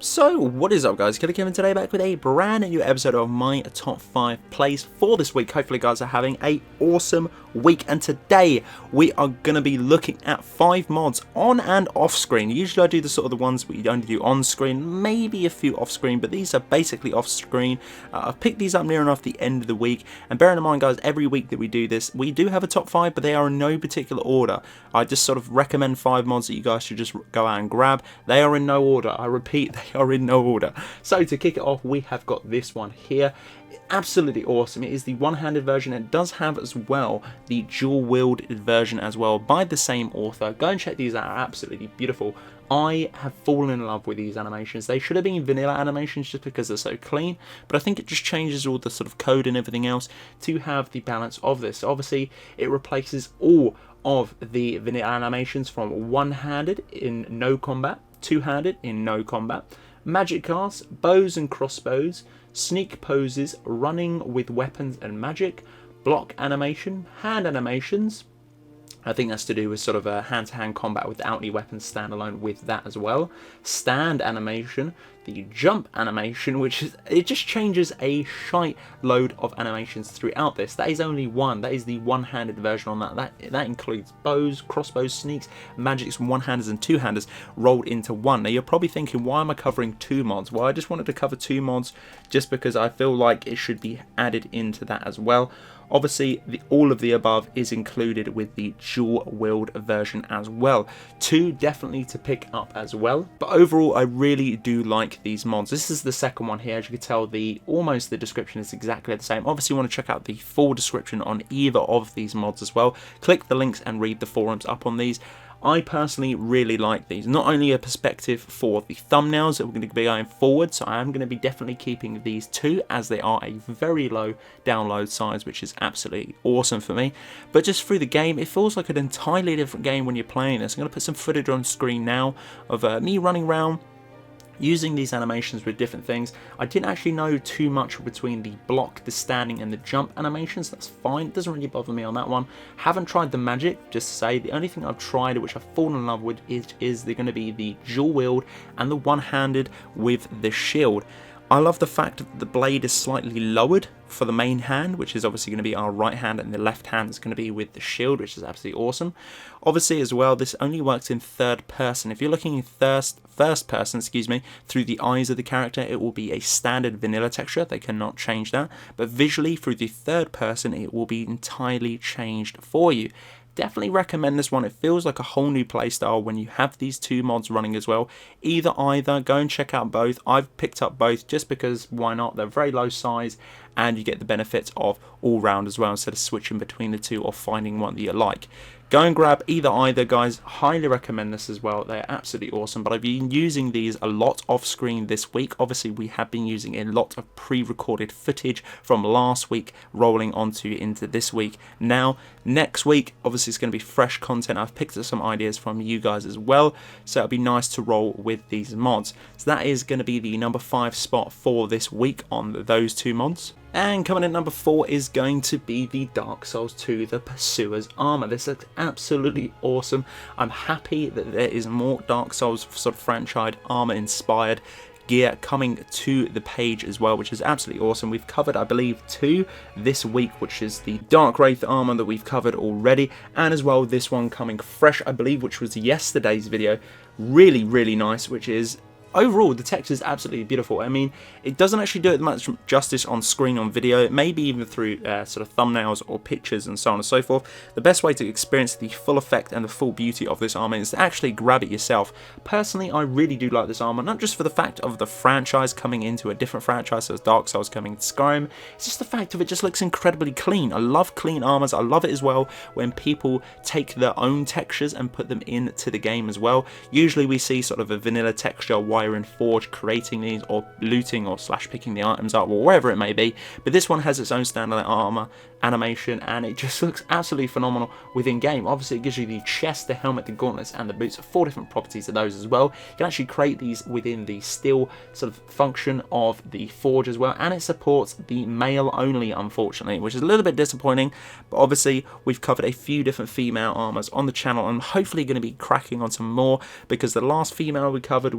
So, what is up guys, Killerkev, and today back with a brand new episode of my top 5 plays for this week. Hopefully guys are having a awesome week, and today we are going to be looking at 5 mods on and off screen. Usually I do the sort of the ones we only do on screen, maybe a few off screen, but these are basically off screen. I've picked these up near enough the end of the week, and bearing in mind guys, every week that we do this, we do have a top 5, but they are in no particular order. I just sort of recommend 5 mods that you guys should just go out and grab. They are in no order, I repeat, they are in no order. So to kick it off, we have got this one here. Absolutely awesome. It is the one-handed version. It does have as well the dual wield version as well by the same author. Go and check these out, absolutely beautiful. I have fallen in love with these animations. They should have been vanilla animations just because they're so clean, but I think it just changes all the sort of code and everything else to have the balance of this. Obviously it replaces all of the vanilla animations from one-handed in no combat, two-handed in no combat, magic casts, bows and crossbows, sneak poses, running with weapons and magic, block animation, hand animations. I think that's to do with sort of a hand-to-hand combat without any weapons standalone with that as well. Stand animation, the jump animation, which is, it just changes a shite load of animations throughout this. That is only one. That is the one-handed version on that. That includes bows, crossbows, sneaks, magics, one-handers and two-handers rolled into one. Now you're probably thinking, why am I covering 2 mods? Well, I just wanted to cover 2 mods just because I feel like it should be added into that as well. Obviously, all of the above is included with the dual wield version as well. 2 definitely to pick up as well. But overall, I really do like these mods. This is the second one here. As you can tell, almost the description is exactly the same. Obviously, you want to check out the full description on either of these mods as well. Click the links and read the forums up on these. I personally really like these. Not only a perspective for the thumbnails that we're going to be going forward, so I am going to be definitely keeping these 2 as they are a very low download size, which is absolutely awesome for me. But just through the game, it feels like an entirely different game when you're playing this. I'm going to put some footage on screen now of me running around, using these animations with different things. I didn't actually know too much between the block, the standing and the jump animations. That's fine, it doesn't really bother me on that one. Haven't tried the magic, just to say. The only thing I've tried which I've fallen in love with is they're going to be the dual wield and the one-handed with the shield. I love the fact that the blade is slightly lowered for the main hand, which is obviously going to be our right hand, and the left hand is going to be with the shield, which is absolutely awesome. Obviously as well, this only works in third person. If you're looking in first person, through the eyes of the character, it will be a standard vanilla texture. They cannot change that. But visually, through the third person, it will be entirely changed for you. Definitely recommend this one. It feels like a whole new playstyle when you have these 2 mods running as well. Either, go and check out both. I've picked up both just because why not? They're very low size and you get the benefits of all round as well instead of switching between the 2 or finding one that you like. Go and grab either guys. Highly recommend this as well. They're absolutely awesome. But I've been using these a lot off screen this week. Obviously, we have been using a lot of pre-recorded footage from last week rolling into this week. Now, next week, obviously, it's going to be fresh content. I've picked up some ideas from you guys as well. So it'll be nice to roll with these mods. So that is going to be the number 5 spot for this week on those 2 mods. And coming in at number 4 is going to be the Dark Souls 2, the Pursuer's Armor. This looks absolutely awesome. I'm happy that there is more Dark Souls sort of franchise armor inspired gear coming to the page as well, which is absolutely awesome. We've covered, I believe, 2 this week, which is the Dark Wraith armor that we've covered already, and as well this one coming fresh, I believe, which was yesterday's video. Really, really nice, which is overall, the text is absolutely beautiful. I mean, it doesn't actually do it much justice on screen on video, maybe even through sort of thumbnails or pictures and so on and so forth. The best way to experience the full effect and the full beauty of this armor is to actually grab it yourself. Personally, I really do like this armor, not just for the fact of the franchise coming into a different franchise, so as Dark Souls coming to Skyrim. It's just the fact of it just looks incredibly clean. I love clean armors. I love it as well when people take their own textures and put them into the game as well. Usually we see sort of a vanilla texture while you're in Forge creating these, or looting or slash picking the items up, or wherever it may be, but this one has its own standalone armor animation and it just looks absolutely phenomenal within game. Obviously it gives you the chest, the helmet, the gauntlets and the boots, 4 different properties of those as well. You can actually create these within the steel sort of function of the Forge as well, and it supports the male only, unfortunately, which is a little bit disappointing, but obviously we've covered a few different female armors on the channel and I'm hopefully going to be cracking on some more, because the last female we covered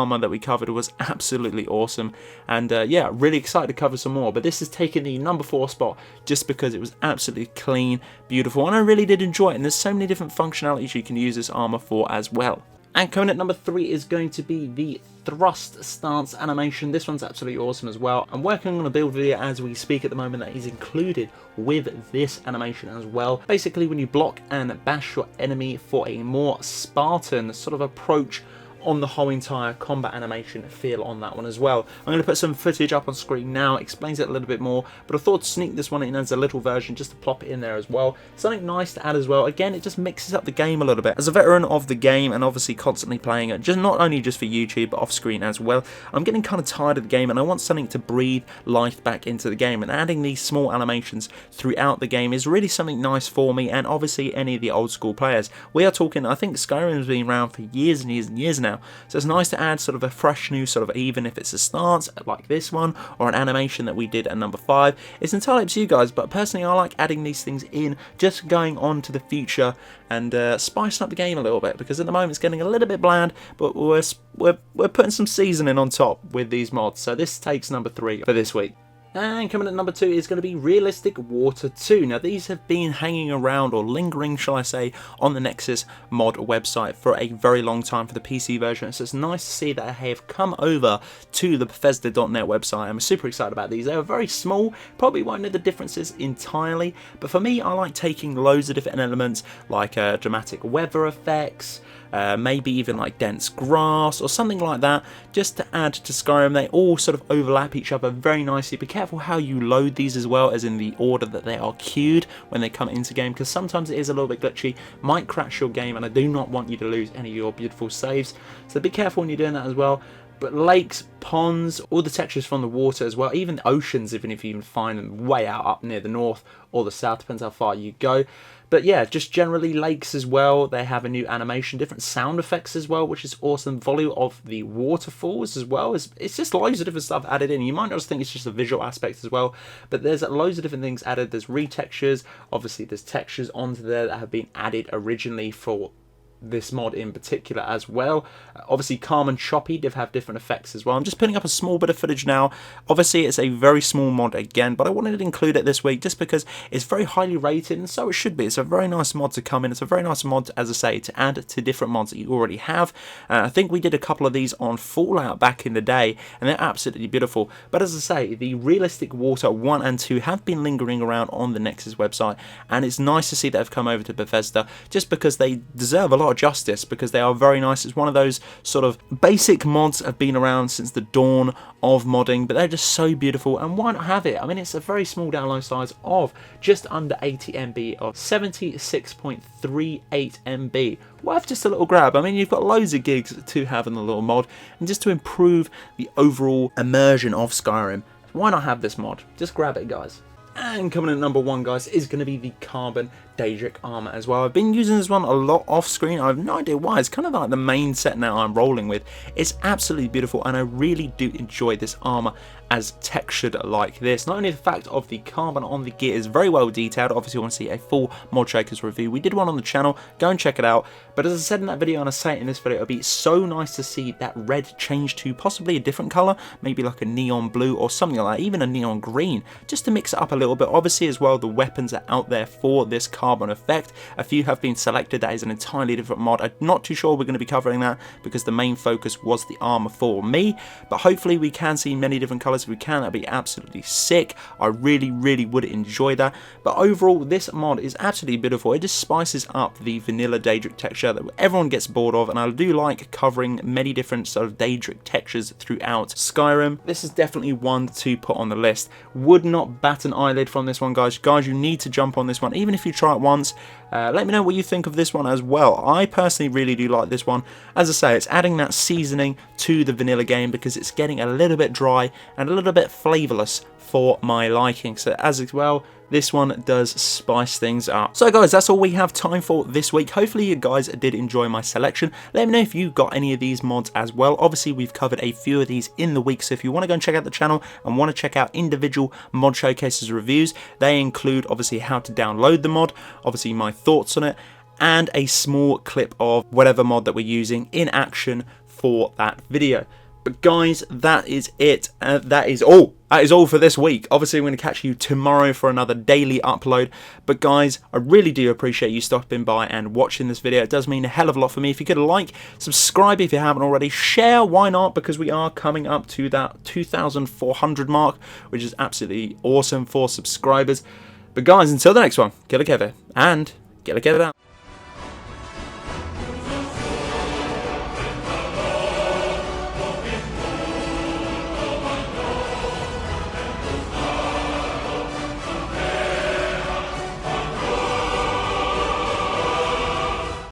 armor that we covered was absolutely awesome, and yeah, really excited to cover some more. But this has taken the number 4 spot just because it was absolutely clean, beautiful, and I really did enjoy it, and there's so many different functionalities you can use this armor for as well. And coming at number 3 is going to be the thrust stance animation. This one's absolutely awesome as well. I'm working on a build video as we speak at the moment that is included with this animation as well. Basically, when you block and bash your enemy for a more Spartan sort of approach on the whole entire combat animation feel on that one as well. I'm going to put some footage up on screen now, explains it a little bit more, but I thought to sneak this one in as a little version just to plop it in there as well. Something nice to add as well. Again, it just mixes up the game a little bit. As a veteran of the game and obviously constantly playing it, just not only just for YouTube but off screen as well, I'm getting kind of tired of the game and I want something to breathe life back into the game, and adding these small animations throughout the game is really something nice for me and obviously any of the old school players. We are talking, I think Skyrim's been around for years and years and years now, so it's nice to add sort of a fresh new sort of, even if it's a stance like this one or an animation that we did at number 5. It's entirely up to you guys, but personally I like adding these things in, just going on to the future and spicing up the game a little bit, because at the moment it's getting a little bit bland, but we're putting some seasoning on top with these mods. So this takes number 3 for this week. And coming at number 2 is going to be Realistic Water 2. Now these have been hanging around, or lingering shall I say, on the Nexus mod website for a very long time for the PC version. So it's nice to see that they have come over to the Bethesda.net website. I'm super excited about these. They are very small, probably won't know the differences entirely, but for me I like taking loads of different elements like dramatic weather effects, maybe even like dense grass or something like that, just to add to Skyrim. They all sort of overlap each other very nicely. Be careful how you load these as well, as in the order that they are queued when they come into game, because sometimes it is a little bit glitchy, might crash your game, and I do not want you to lose any of your beautiful saves, so be careful when you're doing that as well. But lakes, ponds, all the textures from the water as well, even the oceans, even if you even find them way out up near the north or the south, depends how far you go. But yeah, just generally lakes as well. They have a new animation, different sound effects as well, which is awesome. Volume of the waterfalls as well. It's just loads of different stuff added in. You might not just think it's just a visual aspect as well, but there's loads of different things added. There's retextures. Obviously, there's textures onto there that have been added originally for this mod in particular as well. Obviously calm and choppy have different effects as well. I'm just putting up a small bit of footage now. Obviously it's a very small mod again, but I wanted to include it this week just because it's very highly rated, and so it should be. It's a very nice mod to come in. It's a very nice mod, as I say, to add to different mods that you already have. I think we did a couple of these on Fallout back in the day, and they're absolutely beautiful. But as I say, the Realistic Water 1 and 2 have been lingering around on the Nexus website, and it's nice to see that they've come over to Bethesda, just because they deserve a lot of justice, because they are very nice. It's one of those sort of basic mods that have been around since the dawn of modding, but they're just so beautiful, and why not have it? I mean, it's a very small download size of just under 80 MB, of 76.38 MB. Worth just a little grab. I mean, you've got loads of gigs to have in the little mod, and just to improve the overall immersion of Skyrim, why not have this mod? Just grab it, guys. And coming in at number 1, guys, is going to be the Carbon Daedric armor as well. I've been using this one a lot off screen. I have no idea why. It's kind of like the main set now I'm rolling with. It's absolutely beautiful, and I really do enjoy this armor as textured like this. Not only the fact of the carbon on the gear is very well detailed. Obviously, you want to see a full Mod Shakers review. We did one on the channel. Go and check it out. But as I said in that video, and I say it in this video, it would be so nice to see that red change to possibly a different color, maybe like a neon blue or something like that, even a neon green, just to mix it up a little bit. Obviously, as well, the weapons are out there for this carbon effect. A few have been selected. That is an entirely different mod. I'm not too sure we're going to be covering that, because the main focus was the armor for me. But hopefully we can see many different colors. If we can, that'd be absolutely sick. I really would enjoy that. But overall, this mod is absolutely beautiful. It just spices up the vanilla Daedric texture that everyone gets bored of, and I do like covering many different sort of Daedric textures throughout Skyrim. This is definitely one to put on the list. Would not bat an eyelid from this one, guys. You need to jump on this one, even if you try it once. Let me know what you think of this one as well. I personally really do like this one. As I say, it's adding that seasoning to the vanilla game, because it's getting a little bit dry and a little bit flavourless for my liking. So as well, this one does spice things up. So guys, that's all we have time for this week. Hopefully you guys did enjoy my selection. Let me know if you got any of these mods as well. Obviously we've covered a few of these in the week, so if you want to go and check out the channel and want to check out individual mod showcases reviews, they include obviously how to download the mod, obviously my thoughts on it, and a small clip of whatever mod that we're using in action for that video. But guys, that is it. That is all. That is all for this week. Obviously, I'm going to catch you tomorrow for another daily upload. But guys, I really do appreciate you stopping by and watching this video. It does mean a hell of a lot for me. If you could like, subscribe if you haven't already, share, why not? Because we are coming up to that 2,400 mark, which is absolutely awesome for subscribers. But guys, until the next one, Killerkev and Killerkev out.